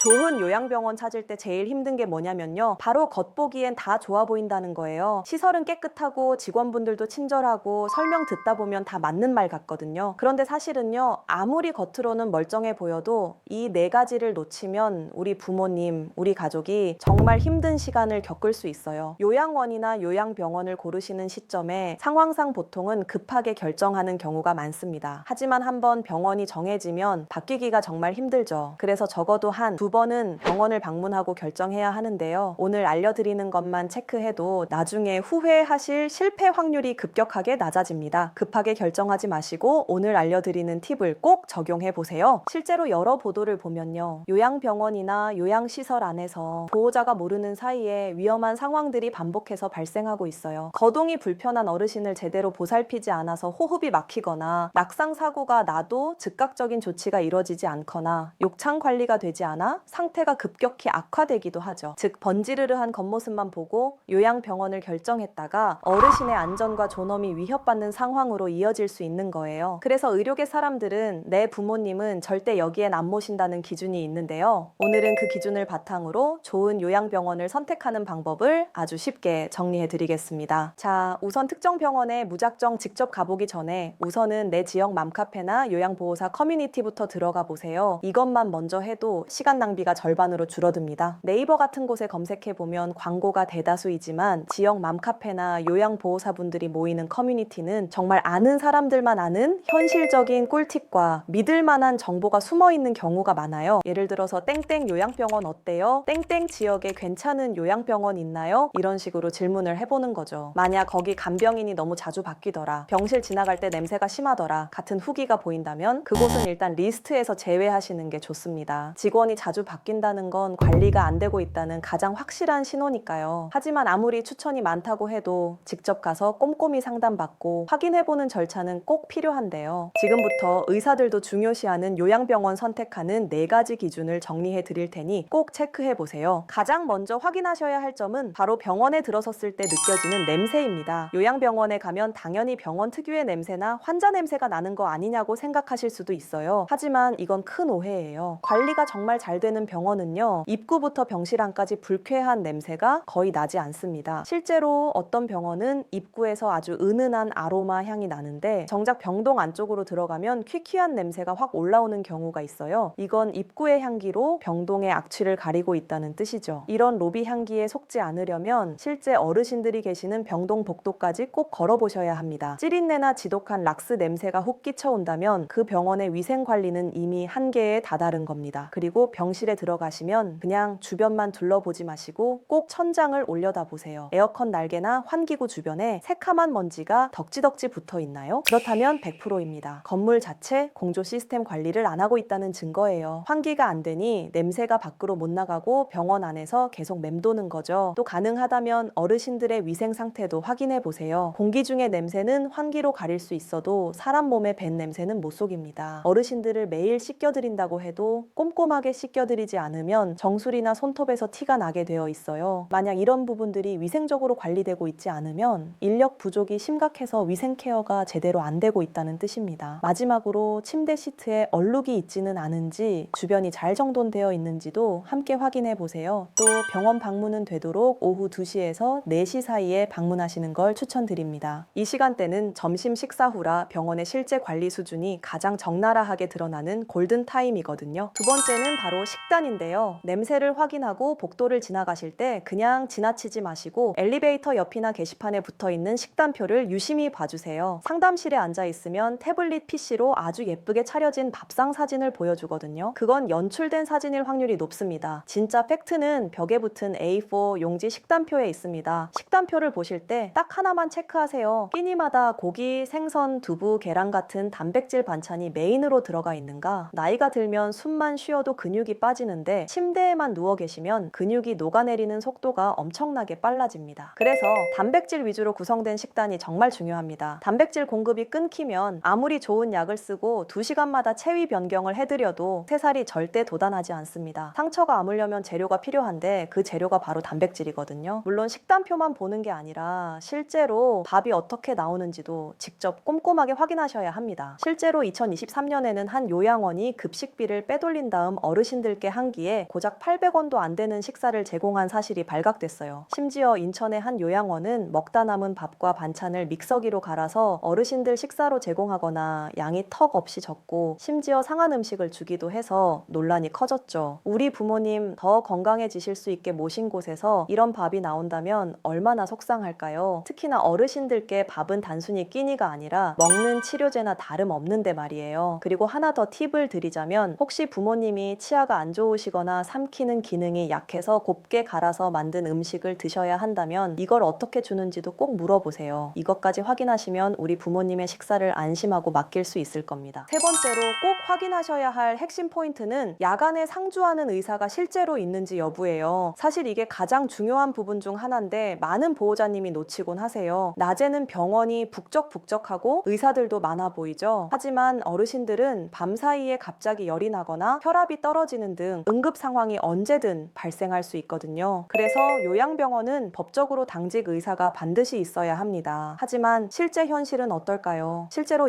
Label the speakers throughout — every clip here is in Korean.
Speaker 1: 좋은 요양병원 찾을 때 제일 힘든 게 뭐냐면요. 바로 겉보기엔 다 좋아 보인다는 거예요. 시설은 깨끗하고 직원분들도 친절하고 설명 듣다 보면 다 맞는 말 같거든요. 그런데 사실은요, 아무리 겉으로는 멀쩡해 보여도 이 네 가지를 놓치면 우리 부모님, 우리 가족이 정말 힘든 시간을 겪을 수 있어요. 요양원이나 요양병원을 고르시는 시점에 상황상 보통은 급하게 결정하는 경우가 많습니다. 하지만 한번 병원이 정해지면 바뀌기가 정말 힘들죠. 그래서 적어도 한 두 번은 병원을 방문하고 결정해야 하는데요. 오늘 알려드리는 것만 체크해도 나중에 후회하실 실패 확률이 급격하게 낮아집니다. 급하게 결정하지 마시고 오늘 알려드리는 팁을 꼭 적용해 보세요. 실제로 여러 보도를 보면요. 요양병원이나 요양시설 안에서 보호자가 모르는 사이에 위험한 상황들이 반복해서 발생하고 있어요. 거동이 불편한 어르신을 제대로 보살피지 않아서 호흡이 막히거나 낙상 사고가 나도 즉각적인 조치가 이루어지지 않거나 욕창 관리가 되지 않아 상태가 급격히 악화되기도 하죠. 즉 번지르르한 겉모습만 보고 요양병원을 결정했다가 어르신의 안전과 존엄이 위협받는 상황으로 이어질 수 있는 거예요. 그래서 의료계 사람들은 내 부모님은 절대 여기엔 안 모신다는 기준이 있는데요. 오늘은 그 기준을 바탕으로 좋은 요양병원을 선택하는 방법을 아주 쉽게 정리해 드리겠습니다. 자, 우선 특정 병원에 무작정 직접 가보기 전에 우선은 내 지역 맘카페나 요양보호사 커뮤니티부터 들어가 보세요. 이것만 먼저 해도 시간 낭비가 절반으로 줄어듭니다. 네이버 같은 곳에 검색해보면 광고가 대다수이지만 지역 맘카페나 요양보호사분들이 모이는 커뮤니티는 정말 아는 사람들만 아는 현실적인 꿀팁과 믿을만한 정보가 숨어있는 경우가 많아요. 예를 들어서 땡땡 요양병원 어때요? 땡땡 지역에 괜찮은 요양병원 있나요? 이런 식으로 질문을 해보는 거죠. 만약 거기 간병인이 너무 자주 바뀌더라, 병실 지나갈 때 냄새가 심하더라 같은 후기가 보인다면 그곳은 일단 리스트에서 제외하시는 게 좋습니다. 직원이 자주 바뀐다는 건 관리가 안 되고 있다는 가장 확실한 신호니까요. 하지만 아무리 추천이 많다고 해도 직접 가서 꼼꼼히 상담받고 확인해보는 절차는 꼭 필요한데요. 지금부터 의사들도 중요시하는 요양병원 선택하는 4가지 기준을 정리해 드릴 테니 꼭 체크해 보세요. 가장 먼저 확인하셔야 할 점은 바로 병원에 들어섰을 때 느껴지는 냄새입니다. 요양병원에 가면 당연히 병원 특유의 냄새나 환자 냄새가 나는 거 아니냐고 생각하실 수도 있어요. 하지만 이건 큰 오해예요. 관리가 정말 잘 되는 병원은요, 입구부터 병실 안까지 불쾌한 냄새가 거의 나지 않습니다. 실제로 어떤 병원은 입구에서 아주 은은한 아로마 향이 나는데 정작 병동 안쪽으로 들어가면 퀴퀴한 냄새가 확 올라오는 경우가 있어요. 이건 입구의 향기로 병동의 악취를 가리고 있다는 뜻이죠. 이런 로비 향기에 속지 않으려면 실제 어르신들이 계시는 병동 복도까지 꼭 걸어보셔야 합니다. 찌린내나 지독한 락스 냄새가 혹 끼쳐온다면 그 병원의 위생 관리는 이미 한계에 다다른 겁니다. 그리고 병실에 들어가시면 그냥 주변만 둘러보지 마시고 꼭 천장을 올려다 보세요. 에어컨 날개나 환기구 주변에 새카만 먼지가 덕지덕지 붙어 있나요? 그렇다면 100%입니다. 건물 자체 공조 시스템 관리를 안 하고 있다는 증거예요. 환기가 안 되니 냄새가 밖으로 못 나가고 병원 안에서 계속 맴도는 거죠. 또 가능하다면 어르신들의 위생 상태도 확인해 보세요. 공기 중의 냄새는 환기로 가릴 수 있어도 사람 몸에 밴 냄새는 못 속입니다. 어르신들을 매일 씻겨드린다고 해도 꼼꼼하게 씻겨드리지 않으면 정수리나 손톱에서 티가 나게 되어 있어요. 만약 이런 부분들이 위생적으로 관리되고 있지 않으면 인력 부족이 심각해서 위생 케어가 제대로 안 되고 있다는 뜻입니다. 마지막으로 침대 시트에 얼룩이 있지는 않은지 주변이 잘 정돈되어 있는지도 함께 확인해 보세요. 또 병원 방문은 되도록 오후 2시에서 4시 사이에 방문하시는 걸 추천드립니다. 이 시간대는 점심 식사 후라 병원의 실제 관리 수준이 가장 적나라하게 드러나는 골든타임이거든요. 두 번째는 바로 식단인데요. 냄새를 확인하고 복도를 지나가실 때 그냥 지나치지 마시고 엘리베이터 옆이나 게시판에 붙어있는 식단표를 유심히 봐주세요. 상담실에 앉아 있으면 태블릿 PC로 아주 예쁘게 차려진 밥상 사진을 보여주거든요. 그건 연출된 사진일 확률이 높습니다. 진짜 팩트는 벽에 붙은 A4 용지 식단표에 있습니다. 식단표를 보실 때 딱 하나만 체크하세요. 끼니마다 고기, 생선, 두부, 계란 같은 단백질 반찬이 메인으로 들어가 있는가? 나이가 들면 숨만 쉬어도 근육이 빠지는데 침대에만 누워 계시면 근육이 녹아내리는 속도가 엄청나게 빨라집니다. 그래서 단백질 위주로 구성된 식단이 정말 중요합니다. 단백질 공급이 끊기면 아무리 좋은 약을 쓰고 2시간마다 체위 변경을 해드려도 새살이 절대 돋아나지 않습니다. 상처가 아물려면 재료가 필요한데 그 재료가 바로 단백질이거든요. 물론 식단표만 보는 게 아니라 실제로 밥이 어떻게 나오는지도 직접 꼼꼼하게 확인하셔야 합니다. 실제로 2023년에는 한 요양원이 급식비를 빼돌린 다음 어르신들 어르신들께 한 끼에 고작 800원도 안 되는 식사를 제공한 사실이 발각됐어요. 심지어 인천의 한 요양원은 먹다 남은 밥과 반찬을 믹서기로 갈아서 어르신들 식사로 제공하거나 양이 턱 없이 적고 심지어 상한 음식을 주기도 해서 논란이 커졌죠. 우리 부모님 더 건강해지실 수 있게 모신 곳에서 이런 밥이 나온다면 얼마나 속상할까요? 특히나 어르신들께 밥은 단순히 끼니가 아니라 먹는 치료제나 다름없는데 말이에요. 그리고 하나 더 팁을 드리자면 혹시 부모님이 치아가 안 좋으시거나 삼키는 기능이 약해서 곱게 갈아서 만든 음식을 드셔야 한다면 이걸 어떻게 주는지도 꼭 물어보세요. 이것까지 확인하시면 우리 부모님의 식사를 안심하고 맡길 수 있을 겁니다. 세 번째로 꼭 확인하셔야 할 핵심 포인트는 야간에 상주하는 의사가 실제로 있는지 여부예요. 사실 이게 가장 중요한 부분 중 하나인데 많은 보호자님이 놓치곤 하세요. 낮에는 병원이 북적북적하고 의사들도 많아 보이죠. 하지만 어르신들은 밤사이에 갑자기 열이 나거나 혈압이 떨어지는 등 응급 상황이 언제든 발생할 수 있거든요. 그래서 요양병원은 법적으로 당직 의사가 반드시 있어야 합니다. 하지만 실제 현실은 어떨까요? 실제로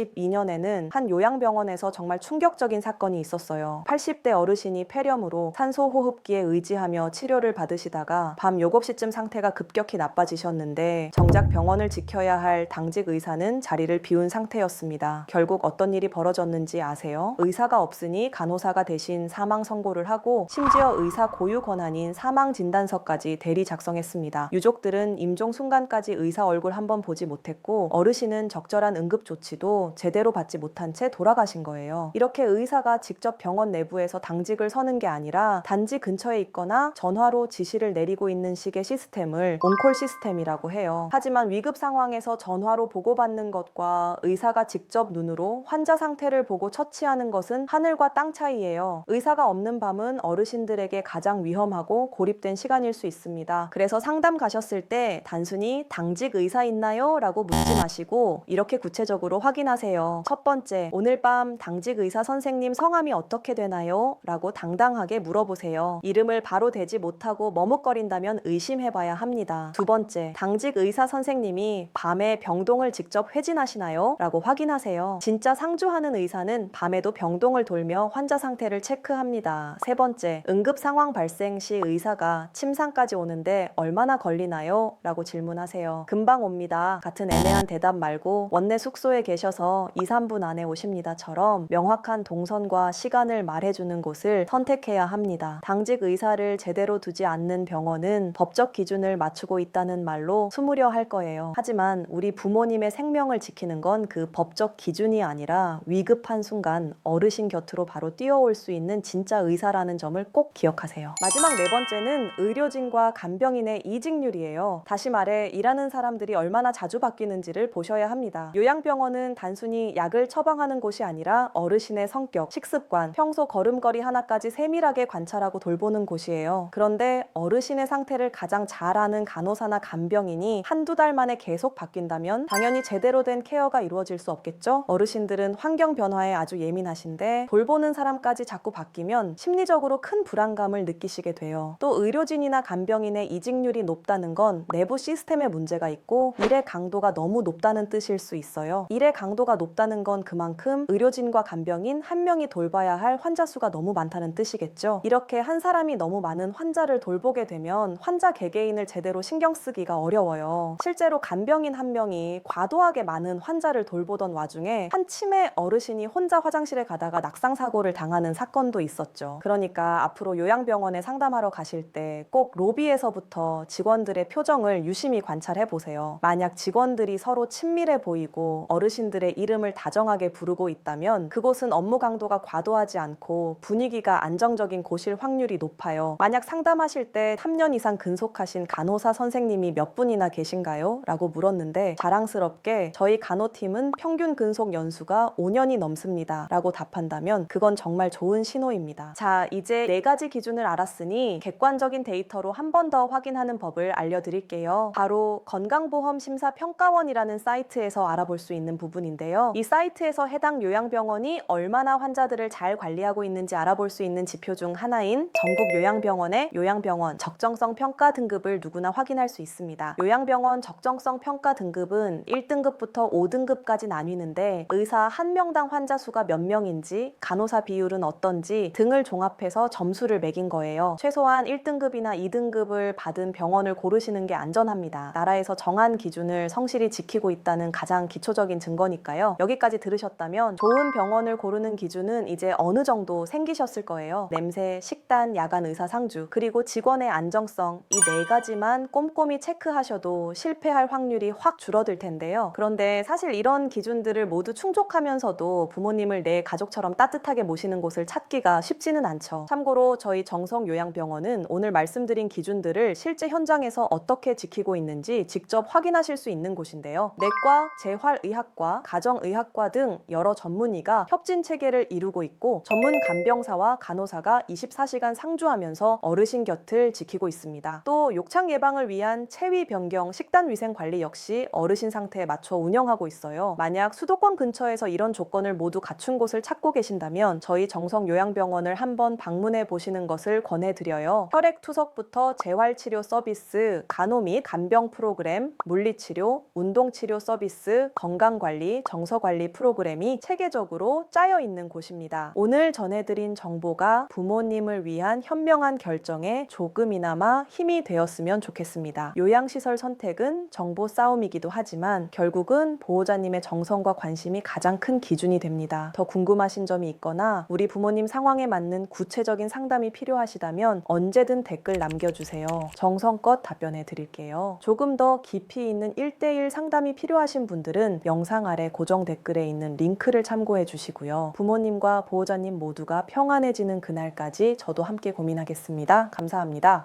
Speaker 1: 2022년에는 한 요양병원에서 정말 충격적인 사건이 있었어요. 80대 어르신이 폐렴으로 산소호흡기에 의지하며 치료를 받으시다가 밤 7시쯤 상태가 급격히 나빠지셨는데 정작 병원을 지켜야 할 당직 의사는 자리를 비운 상태였습니다. 결국 어떤 일이 벌어졌는지 아세요? 의사가 없으니 간호사가 대신 사망 선고를 하고 심지어 의사 고유 권한인 사망 진단서까지 대리 작성했습니다. 유족들은 임종 순간까지 의사 얼굴 한번 보지 못했고 어르신은 적절한 응급 조치도 제대로 받지 못한 채 돌아가신 거예요. 이렇게 의사가 직접 병원 내부에서 당직을 서는 게 아니라 단지 근처에 있거나 전화로 지시를 내리고 있는 식의 시스템을 온콜 시스템이라고 해요. 하지만 위급 상황에서 전화로 보고받는 것과 의사가 직접 눈으로 환자 상태를 보고 처치하는 것은 하늘과 땅 차이예요. 의사가 없는 밤은 어르신들에게 가장 위험하고 고립된 시간일 수 있습니다. 그래서 상담 가셨을 때 단순히 당직 의사 있나요? 라고 묻지 마시고 이렇게 구체적으로 확인하세요. 첫 번째, 오늘 밤 당직 의사 선생님 성함이 어떻게 되나요? 라고 당당하게 물어보세요. 이름을 바로 대지 못하고 머뭇거린다면 의심해봐야 합니다. 두 번째, 당직 의사 선생님이 밤에 병동을 직접 회진하시나요? 라고 확인하세요. 진짜 상주하는 의사는 밤에도 병동을 돌며 환자 상태를 체크합니다. 세 번째, 응급 상황 발생 시 의사가 침상까지 오는데 얼마나 걸리나요? 라고 질문하세요. 금방 옵니다. 같은 애매한 대답 말고 원내 숙소에 계셔서 2, 3분 안에 오십니다처럼 명확한 동선과 시간을 말해주는 곳을 선택해야 합니다. 당직 의사를 제대로 두지 않는 병원은 법적 기준을 맞추고 있다는 말로 숨으려 할 거예요. 하지만 우리 부모님의 생명을 지키는 건 그 법적 기준이 아니라 위급한 순간 어르신 곁으로 바로 뛰어올 수 있는 진짜 의사라는 점을 꼭 기억하세요. 마지막 네 번째는 의료진과 간병인의 이직률이에요. 다시 말해 일하는 사람들이 얼마나 자주 바뀌는지를 보셔야 합니다. 요양병원은 단순히 약을 처방하는 곳이 아니라 어르신의 성격, 식습관, 평소 걸음걸이 하나까지 세밀하게 관찰하고 돌보는 곳이에요. 그런데 어르신의 상태를 가장 잘 아는 간호사나 간병인이 한두 달 만에 계속 바뀐다면 당연히 제대로 된 케어가 이루어질 수 없겠죠? 어르신들은 환경 변화에 아주 예민하신데 돌보는 사람까지 자꾸 바뀌면 심리적으로 큰 불안감을 느끼시게 돼요. 또 의료진이나 간병인의 이직률이 높다는 건 내부 시스템에 문제가 있고 일의 강도가 너무 높다는 뜻일 수 있어요. 일의 강도가 높다는 건 그만큼 의료진과 간병인 한 명이 돌봐야 할 환자 수가 너무 많다는 뜻이겠죠. 이렇게 한 사람이 너무 많은 환자를 돌보게 되면 환자 개개인을 제대로 신경 쓰기가 어려워요. 실제로 간병인 한 명이 과도하게 많은 환자를 돌보던 와중에 한 치매 어르신이 혼자 화장실에 가다가 낙상사고를 당하는 사건도 있었죠. 그러니까 앞으로 요양병원에 상담하러 가실 때 꼭 로비에서부터 직원들의 표정을 유심히 관찰해 보세요. 만약 직원들이 서로 친밀해 보이고 어르신들의 이름을 다정하게 부르고 있다면 그곳은 업무 강도가 과도하지 않고 분위기가 안정적인 곳일 확률이 높아요. 만약 상담하실 때 3년 이상 근속하신 간호사 선생님이 몇 분이나 계신가요? 라고 물었는데 자랑스럽게 저희 간호팀은 평균 근속 연수가 5년이 넘습니다 라고 답한다면 그건 정말 좋은 신호입니다. 자, 이제 4가지 기준을 알았으니 객관적인 데이터로 한 번 더 확인하는 법을 알려드릴게요. 바로 건강보험심사평가원이라는 사이트에서 알아볼 수 있는 부분인데요. 이 사이트에서 해당 요양병원이 얼마나 환자들을 잘 관리하고 있는지 알아볼 수 있는 지표 중 하나인 전국요양병원의 요양병원 적정성 평가 등급을 누구나 확인할 수 있습니다. 요양병원 적정성 평가 등급은 1등급부터 5등급까지 나뉘는데 의사 한 명당 환자 수가 몇 명인지, 간호사 비율은 어떤지, 있는지 등을 종합해서 점수를 매긴 거예요. 최소한 1등급이나 2등급을 받은 병원을 고르시는 게 안전합니다. 나라에서 정한 기준을 성실히 지키고 있다는 가장 기초적인 증거니까요. 여기까지 들으셨다면 좋은 병원을 고르는 기준은 이제 어느 정도 생기셨을 거예요. 냄새, 식단, 야간 의사 상주, 그리고 직원의 안정성, 이 4가지만 꼼꼼히 체크하셔도 실패할 확률이 확 줄어들 텐데요. 그런데 사실 이런 기준들을 모두 충족하면서도 부모님을 내 가족처럼 따뜻하게 모시는 곳을 찾기가 쉽지는 않죠. 참고로 저희 정성요양병원은 오늘 말씀드린 기준들을 실제 현장에서 어떻게 지키고 있는지 직접 확인하실 수 있는 곳인데요. 내과, 재활의학과, 가정의학과 등 여러 전문의가 협진 체계를 이루고 있고 전문 간병사와 간호사가 24시간 상주하면서 어르신 곁을 지키고 있습니다. 또 욕창 예방을 위한 체위 변경, 식단 위생 관리 역시 어르신 상태에 맞춰 운영하고 있어요. 만약 수도권 근처에서 이런 조건을 모두 갖춘 곳을 찾고 계신다면 저희 정성요양병원을 한번 방문해 보시는 것을 권해드려요. 혈액 투석부터 재활치료 서비스, 간호 및 간병 프로그램, 물리치료, 운동치료 서비스, 건강관리, 정서관리 프로그램이 체계적으로 짜여 있는 곳입니다. 오늘 전해드린 정보가 부모님을 위한 현명한 결정에 조금이나마 힘이 되었으면 좋겠습니다. 요양시설 선택은 정보 싸움이기도 하지만 결국은 보호자님의 정성과 관심이 가장 큰 기준이 됩니다. 더 궁금하신 점이 있거나 우리 부모님 상황에 맞는 구체적인 상담이 필요하시다면 언제든 댓글 남겨주세요. 정성껏 답변해 드릴게요. 조금 더 깊이 있는 1대1 상담이 필요하신 분들은 영상 아래 고정 댓글에 있는 링크를 참고해 주시고요. 부모님과 보호자님 모두가 평안해지는 그날까지 저도 함께 고민하겠습니다. 감사합니다.